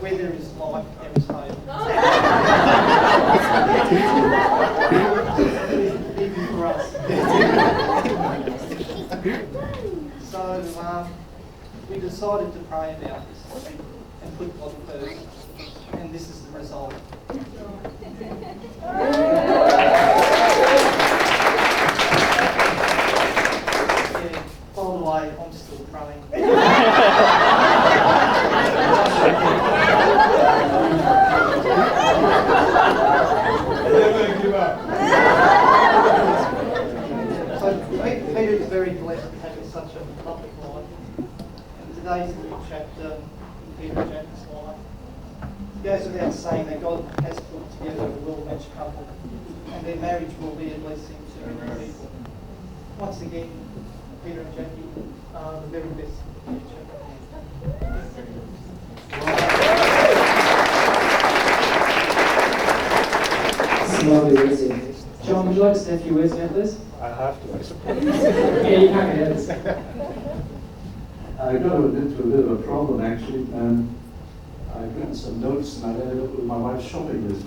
Where there is life, there is hope. Even for us. So we decided to pray about this and put God first, and this is the result. Yeah, by the way, I'm still praying. Never give up. So Peter is very blessed having such a lovely life. And today's little chapter in Peter and Jack's life goes without saying that God has put together a well-matched couple, and their marriage will be a blessing to many people. Once again, Peter and Jackie are the very best in the future. It's lovely words there. John, would you like to say a few words now, please? I have to, I suppose. Yeah, you can't get out of this. I got into a bit of a problem actually. I've written some notes and I ended up with my wife's shopping list.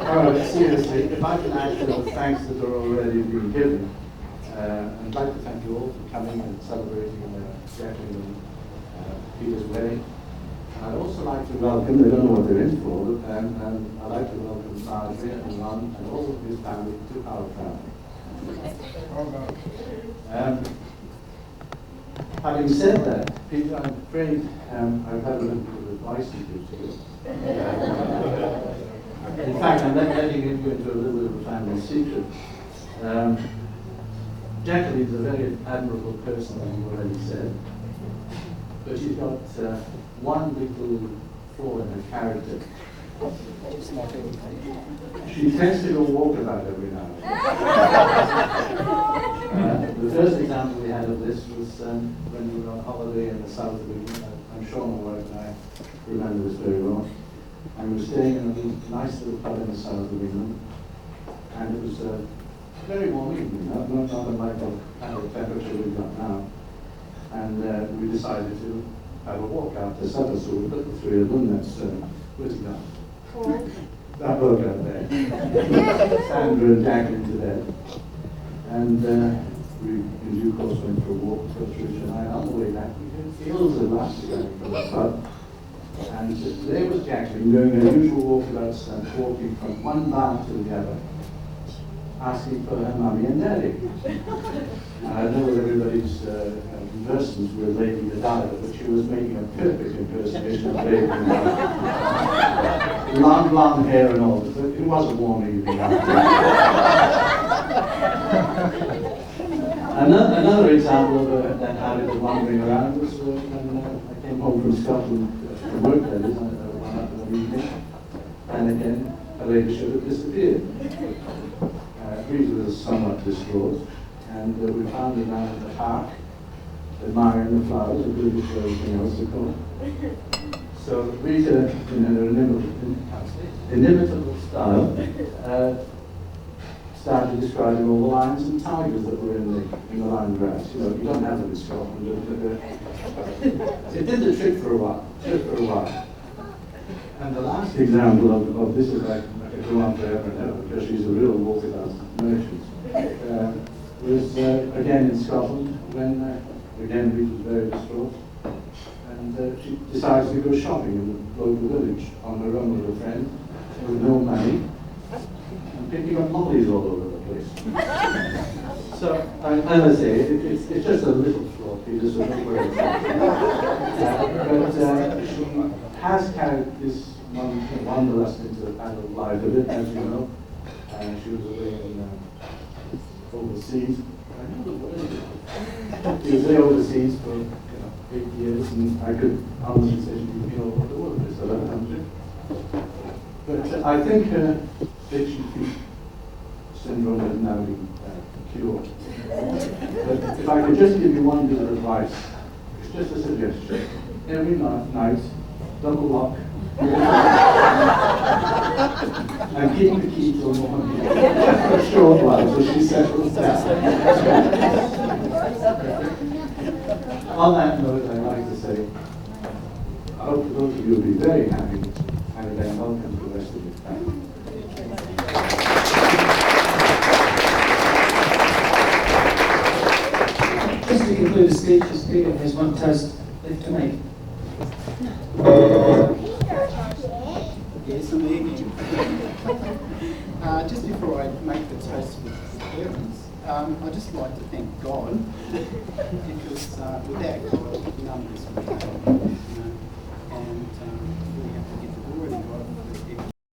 Oh, seriously, if I can add to the thanks that are already being given, I'd like to thank you all for coming and celebrating Jackie and Peter's wedding. I'd also like to welcome, they don't know what they're in for, and I'd like to welcome Marjorie and Ron and all of his family to our family. Having said that, Peter, I'm afraid I've had a little bit of advice to give to you. In fact, I'm letting you into a little bit of a family secret. Jackie is a very admirable person, as you already said, but she's got one little flaw in her character. She tends to go walkabout every now and then. The first example we had of this was when we were on holiday in the south of England. I'm sure my wife and I remember this very well. And we were staying in a nice little pub in the south of England, and it was a very warm evening, not unlike the kind of temperature we've got now. And we decided to have a walk after supper, so we put the three of them, that's Whittaker. That broke out there. Sandra and Jack into bed. And we, in due course, went for a walk, Trish and I. On the way back, we heard fields of laughter coming from the pub. And there was Jacqueline doing her usual walkabouts and walking from one bar to the other, asking for her mummy and daddy. I don't know what everybody's conversance with Lady Godiva, but she was making a perfect impersonation of Lady Godiva. Long blonde hair and all, but it was a warm evening Another example of that habit of wandering around was when I came home from Scotland from work, that is, one evening, and again, her ladyship had disappeared. Rita was somewhat distraught, and we found her down at the park, admiring the flowers, and really for everything else to come. So Rita, in her inimitable style, started describing all the lions and tigers that were in the line grass. You know, you don't have them in Scotland. It did the trick for a while. And the last example of this is I could go on forever and ever because she's a real walkabout merchant. Was again in Scotland when again Rita was very distraught, and she decides to go shopping in the local village on her own with a friend with no money and picking up mollies all over the place. So as I say, it's just a little flaw, Peter, so don't worry about it. But she has carried this wanderlust into adult life a bit, as you know. She was away in overseas. I know the word. She was away overseas for 8 years, and I could honestly say she'd been all over the world this other country. But I think her itchy feet syndrome has now been cured. But if I could just give you one bit of advice, it's just a suggestion. Every night, double lock. And keep the key till morning. For a short while, so she settles down. On that note, I'd like to say, those of you will be very happy, and again, welcome to the rest of you. Thank you. Just to conclude the speeches, Peter has one toast left to make. Yes, I'm eating. Just before I make the toast with parents, I'd just like to thank God, because without God, none of this would happen. And we have to give the glory to God for